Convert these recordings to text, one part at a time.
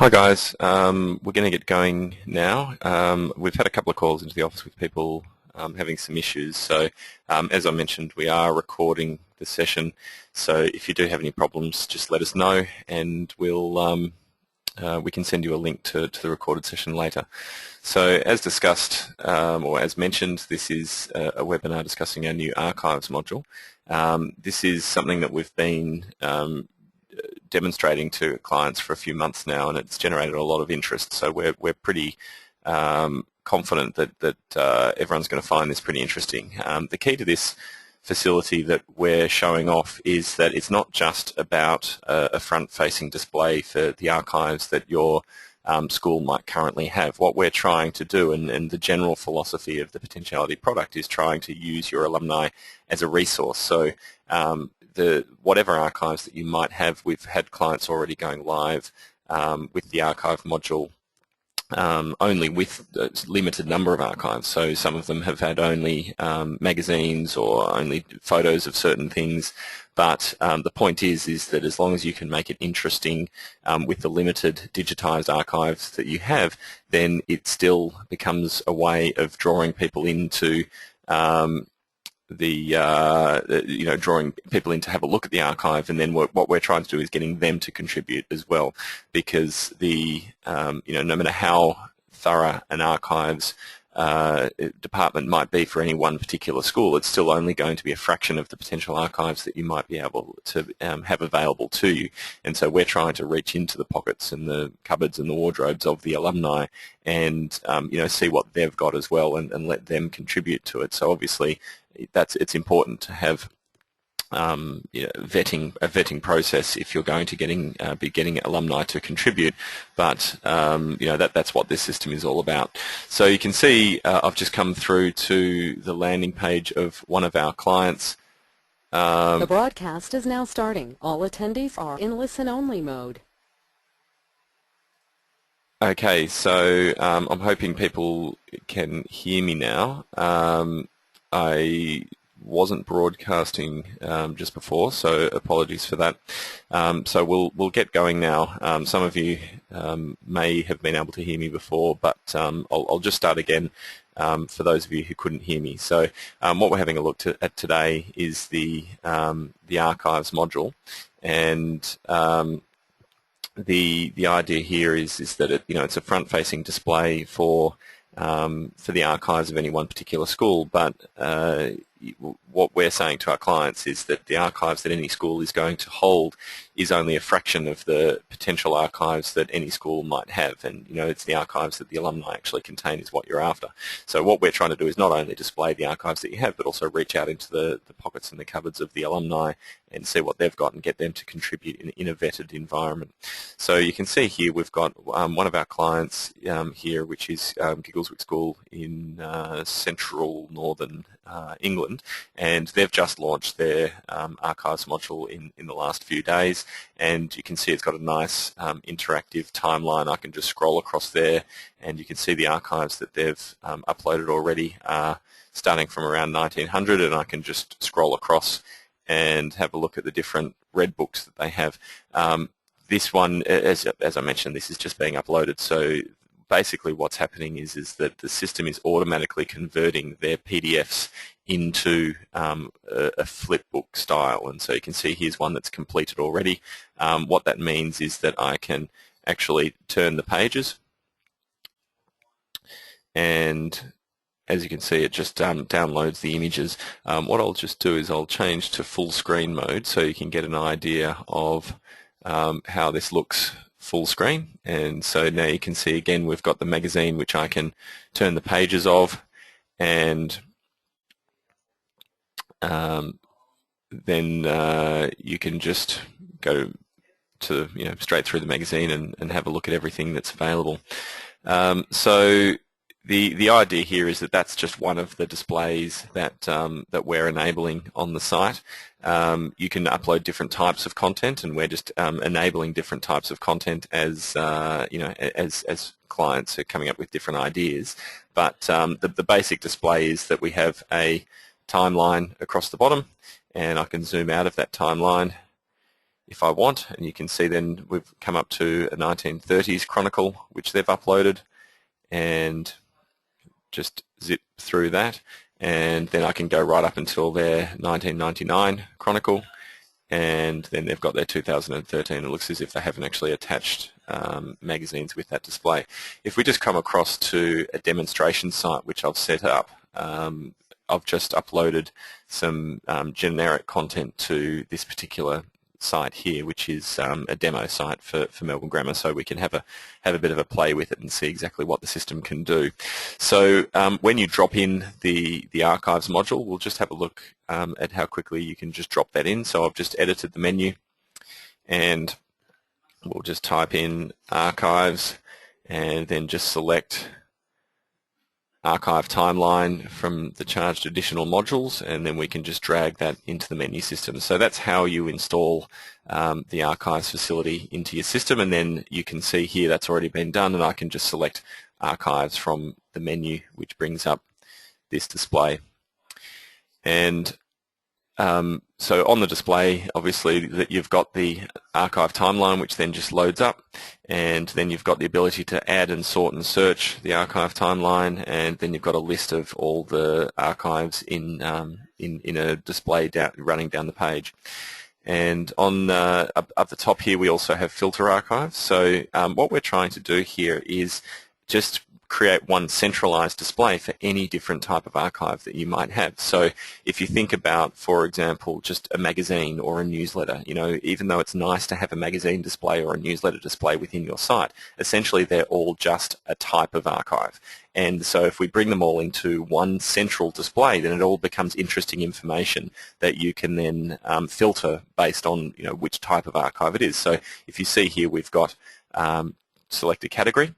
Hi guys, we're going to get going now. We've had a couple of calls into the office with people having some issues. So as I mentioned, we are recording the session. So if you do have any problems, just let us know and we can send you a link to the recorded session later. So as discussed, or as mentioned, this is a webinar discussing our new archives module. This is something that we've been demonstrating to clients for a few months now, and it's generated a lot of interest. So we're pretty confident that everyone's going to find this pretty interesting. The key to this facility that we're showing off is that it's not just about a front-facing display for the archives that your school might currently have. What we're trying to do, and the general philosophy of the Potentiality product, is trying to use your alumni as a resource. So whatever archives that you might have, we've had clients already going live with the archive module only with a limited number of archives. So some of them have had only magazines or only photos of certain things. But the point is that as long as you can make it interesting with the limited digitized archives that you have, then it still becomes a way of drawing people into drawing people in to have a look at the archive, and then what we're trying to do is getting them to contribute as well, because no matter how thorough an archives department might be for any one particular school, it's still only going to be a fraction of the potential archives that you might be able to have available to you. And so we're trying to reach into the pockets and the cupboards and the wardrobes of the alumni and see what they've got as well, and let them contribute to it. So obviously it's important to have a vetting process if you're going to be getting alumni to contribute, but that's what this system is all about. So you can see I've just come through to the landing page of one of our clients. The broadcast is now starting. All attendees are in listen-only mode. Okay, so I'm hoping people can hear me now. I wasn't broadcasting just before, so apologies for that. So we'll get going now. Some of you may have been able to hear me before, but I'll just start again for those of you who couldn't hear me. So what we're having a look at today is the archives module, and the idea here is that it's a front-facing display for the archives of any one particular school, but what we're saying to our clients is that the archives that any school is going to hold is only a fraction of the potential archives that any school might have, and it's the archives that the alumni actually contain is what you're after. So what we're trying to do is not only display the archives that you have, but also reach out into the pockets and the cupboards of the alumni and see what they've got and get them to contribute in a vetted environment. So you can see here we've got one of our clients here, which is Giggleswick School in central northern England, and they've just launched their archives module in the last few days, and you can see it's got a nice interactive timeline. I can just scroll across there and you can see the archives that they've uploaded already starting from around 1900, and I can just scroll across and have a look at the different red books that they have. This one, as I mentioned, this is just being uploaded, so basically what's happening is that the system is automatically converting their PDFs into a flipbook style, and so you can see here's one that's completed already. What that means is that I can actually turn the pages, and as you can see, it just downloads the images. What I'll just do is I'll change to full screen mode so you can get an idea of how this looks full screen. And so now you can see again we've got the magazine which I can turn the pages of, and then you can just go to straight through the magazine and have a look at everything that's available. So the idea here is that that's just one of the displays that we're enabling on the site. You can upload different types of content, and we're just enabling different types of content as as clients are coming up with different ideas. But the basic display is that we have a timeline across the bottom, and I can zoom out of that timeline. if I want, and you can see then we've come up to a 1930s Chronicle which they've uploaded, and just zip through that, and then I can go right up until their 1999 Chronicle, and then they've got their 2013. It looks as if they haven't actually attached magazines with that display. If we just come across to a demonstration site which I've set up, I've just uploaded some generic content to this particular site here, which is a demo site for Melbourne Grammar, so we can have a bit of a play with it and see exactly what the system can do. So when you drop in the archives module, we'll just have a look at how quickly you can just drop that in. So I've just edited the menu, and we'll just type in archives and then just select archive timeline from the charged additional modules, and then we can just drag that into the menu system. So that's how you install the archives facility into your system, and then you can see here that's already been done, and I can just select archives from the menu, which brings up this display. And so on the display, obviously, that you've got the archive timeline, which then just loads up, and then you've got the ability to add and sort and search the archive timeline, and then you've got a list of all the archives in a display running down the page. And on up the top here, we also have filter archives. So what we're trying to do here is just create one centralized display for any different type of archive that you might have. So if you think about, for example, just a magazine or a newsletter, you know, even though it's nice to have a magazine display or a newsletter display within your site, essentially they're all just a type of archive. And so if we bring them all into one central display, then it all becomes interesting information that you can then filter based on, you know, which type of archive it is. So if you see here, we've got select a category,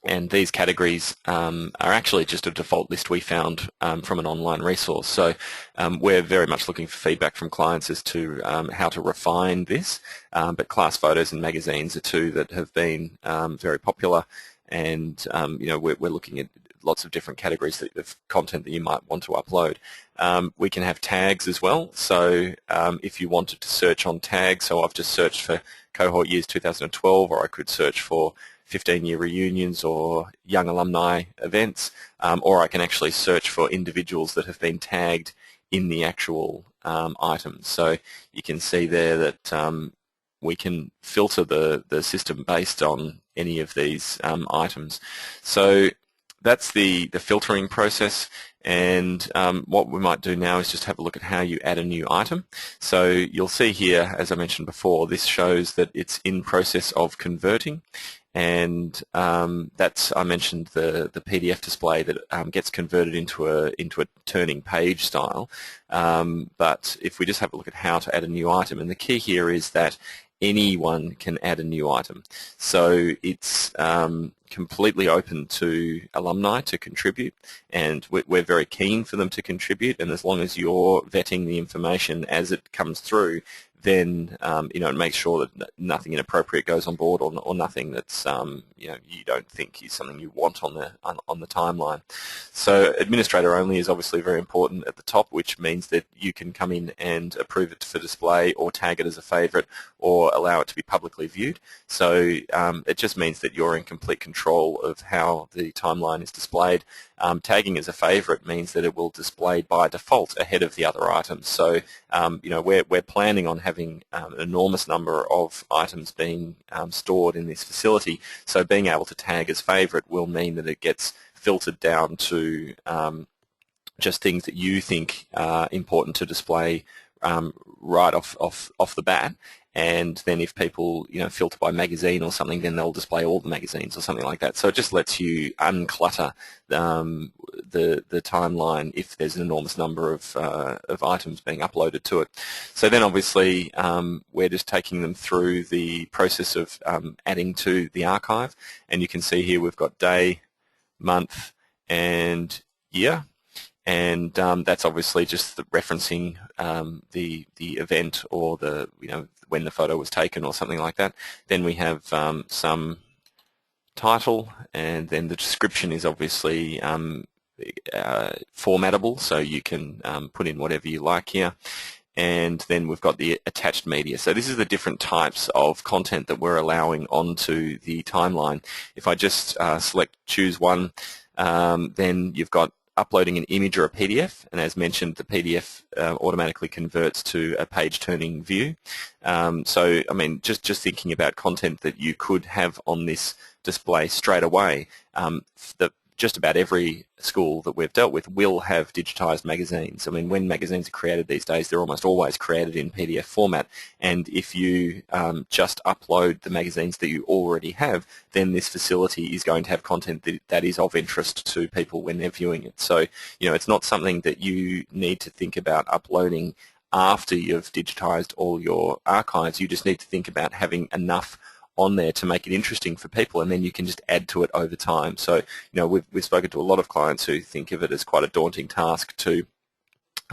and these categories are actually just a default list we found from an online resource. So we're very much looking for feedback from clients as to how to refine this, but class photos and magazines are two that have been very popular, and you know, we're looking at lots of different categories of content that you might want to upload. We can have tags as well, so if you wanted to search on tags, so I've just searched for cohort years 2012, or I could search for 15-year reunions or young alumni events, or I can actually search for individuals that have been tagged in the actual items. So you can see there that we can filter the system based on any of these items. So that's the filtering process, and what we might do now is just have a look at how you add a new item. So you'll see here, as I mentioned before, this shows that it's in process of converting, and that's, I mentioned the PDF display that gets converted into a turning page style. But if we just have a look at how to add a new item, and the key here is that anyone can add a new item. So it's completely open to alumni to contribute, and we're very keen for them to contribute, and as long as you're vetting the information as it comes through, then you know, make sure that nothing inappropriate goes on board, or nothing that's you know, you don't think is something you want on the timeline. So administrator only is obviously very important at the top, which means that you can come in and approve it for display, or tag it as a favorite, or allow it to be publicly viewed. So it just means that you're in complete control of how the timeline is displayed. Tagging as a favorite means that it will display by default ahead of the other items. So you know, we're planning on having an enormous number of items being stored in this facility. So being able to tag as favorite will mean that it gets filtered down to just things that you think are important to display right off the bat. And then if people, you know, filter by magazine or something, then they'll display all the magazines or something like that. So it just lets you unclutter the timeline if there's an enormous number of items being uploaded to it. So then obviously we're just taking them through the process of adding to the archive, and you can see here we've got day, month, and year. And that's obviously just referencing the event, or the, you know, when the photo was taken or something like that. Then we have some title, and then the description is obviously formatable, so you can put in whatever you like here. and then we've got the attached media. So this is the different types of content that we're allowing onto the timeline. If I just choose one, then you've got uploading an image or a PDF, and as mentioned, the PDF automatically converts to a page-turning view. So, I mean, just thinking about content that you could have on this display straight away, just about every school that we've dealt with will have digitized magazines. I mean, when magazines are created these days, they're almost always created in PDF format, and if you just upload the magazines that you already have, then this facility is going to have content that is of interest to people when they're viewing it. So, you know, it's not something that you need to think about uploading after you've digitized all your archives. You just need to think about having enough on there to make it interesting for people, and then you can just add to it over time. So, you know, we've spoken to a lot of clients who think of it as quite a daunting task to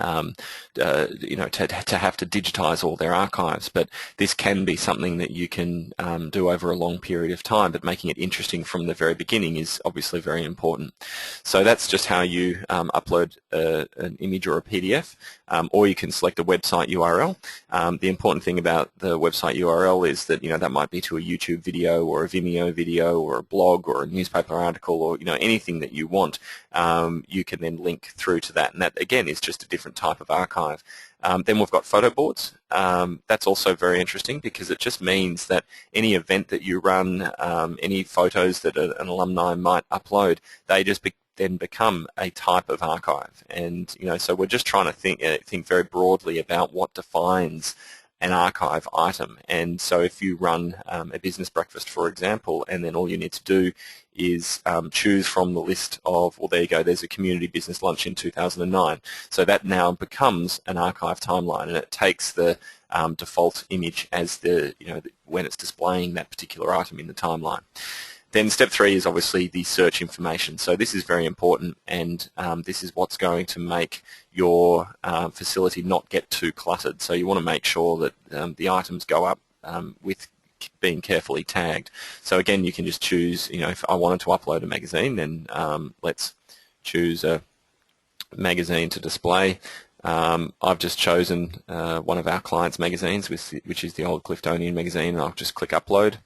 you know, to have to digitize all their archives, but this can be something that you can do over a long period of time, but making it interesting from the very beginning is obviously very important. So that's just how you upload an image or a PDF, or you can select a website URL. The important thing about the website URL is that, you know, that might be to a YouTube video or a Vimeo video or a blog or a newspaper article, or, you know, anything that you want. You can then link through to that, and that again is just a different type of archive. Then we've got photo boards. That's also very interesting because it just means that any event that you run, any photos that an alumni might upload, they just then become a type of archive. And, you know, so we're just trying to think very broadly about what defines an archive item. And so if you run a business breakfast, for example, and then all you need to do is choose from the list of, well, there you go, there's a community business lunch in 2009. So that now becomes an archive timeline, and it takes the default image as the, you know, when it's displaying that particular item in the timeline. Then step 3 is obviously the search information. So this is very important, and this is what's going to make your facility not get too cluttered. So you want to make sure that the items go up with being carefully tagged. So again, you can just choose, you know, if I wanted to upload a magazine, then let's choose a magazine to display. I've just chosen one of our clients' magazines, which is the Old Cliftonian magazine, and I'll just click upload.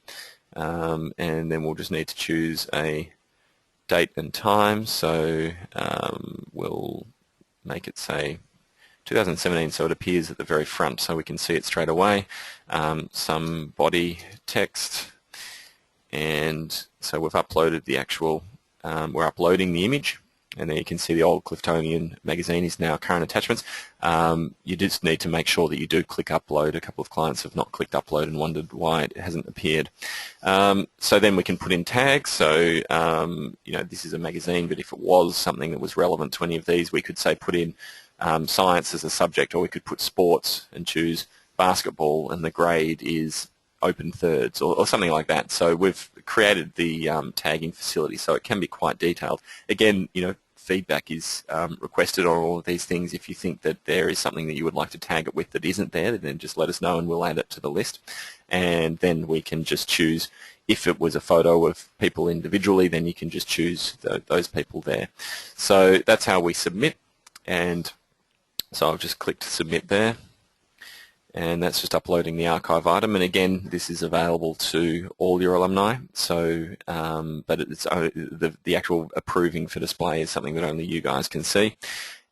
And then we'll just need to choose a date and time, so we'll make it say 2017, so it appears at the very front so we can see it straight away. Some body text, and so we've uploaded the actual, we're uploading the image, and there you can see the Old Cliftonian magazine is now current attachments. You just need to make sure that you do click upload. A couple of clients have not clicked upload and wondered why it hasn't appeared. So then we can put in tags. So, you know, this is a magazine, but if it was something that was relevant to any of these, we could say put in science as a subject, or we could put sports and choose basketball, and the grade is open thirds, or something like that. So we've created the tagging facility, so it can be quite detailed. Again, you know, feedback is requested on all of these things. If you think that there is something that you would like to tag it with that isn't there, then just let us know and we'll add it to the list. And then we can just choose, if it was a photo of people individually, then you can just choose those people there. So that's how we submit, and so I'll just click to submit there. And that's just uploading the archive item, and again, this is available to all your alumni. So, but it's the actual approving for display is something that only you guys can see,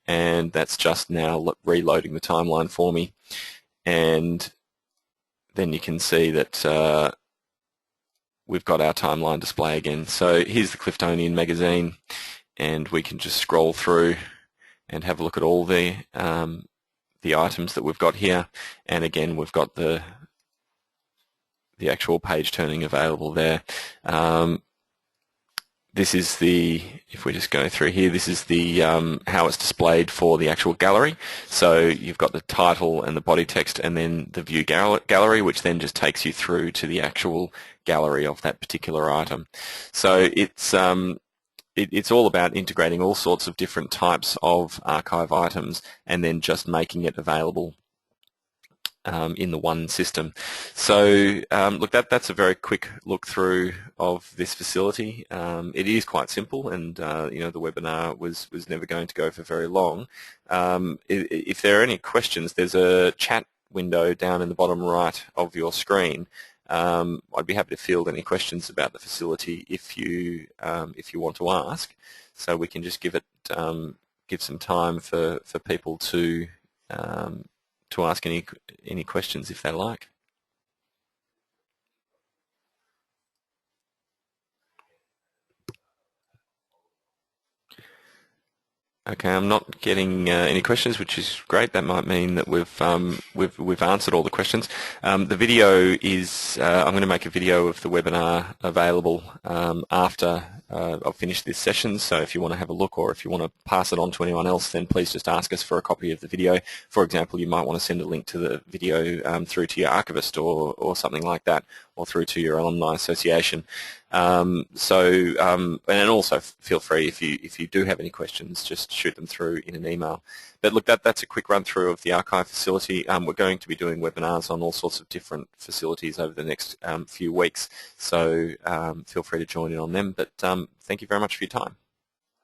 and that's just now reloading the timeline for me. And then you can see that we've got our timeline display again. So here's the Cliftonian magazine, and we can just scroll through and have a look at all the items that we've got here, and again we've got the actual page turning available there. This is the, if we just go through here, this is the how it's displayed for the actual gallery. So you've got the title and the body text, and then the view gallery, which then just takes you through to the actual gallery of that particular item. So it's all about integrating all sorts of different types of archive items and then just making it available in the one system. So look, that's a very quick look through of this facility. It is quite simple, and the webinar was never going to go for very long. If there are any questions, there's a chat window down in the bottom right of your screen. I'd be happy to field any questions about the facility if you want to ask. So we can just give some time for people to ask any questions if they like. Okay, I'm not getting any questions, which is great. That might mean that we've answered all the questions. The video is I'm going to make a video of the webinar available after I've finished this session. So if you want to have a look, or if you want to pass it on to anyone else, then please just ask us for a copy of the video. For example, you might want to send a link to the video through to your archivist or something like that, or through to your alumni association. And also feel free, if you do have any questions, just shoot them through in an email. But look, that's a quick run through of the archive facility. We're going to be doing webinars on all sorts of different facilities over the next few weeks, so feel free to join in on them. But thank you very much for your time.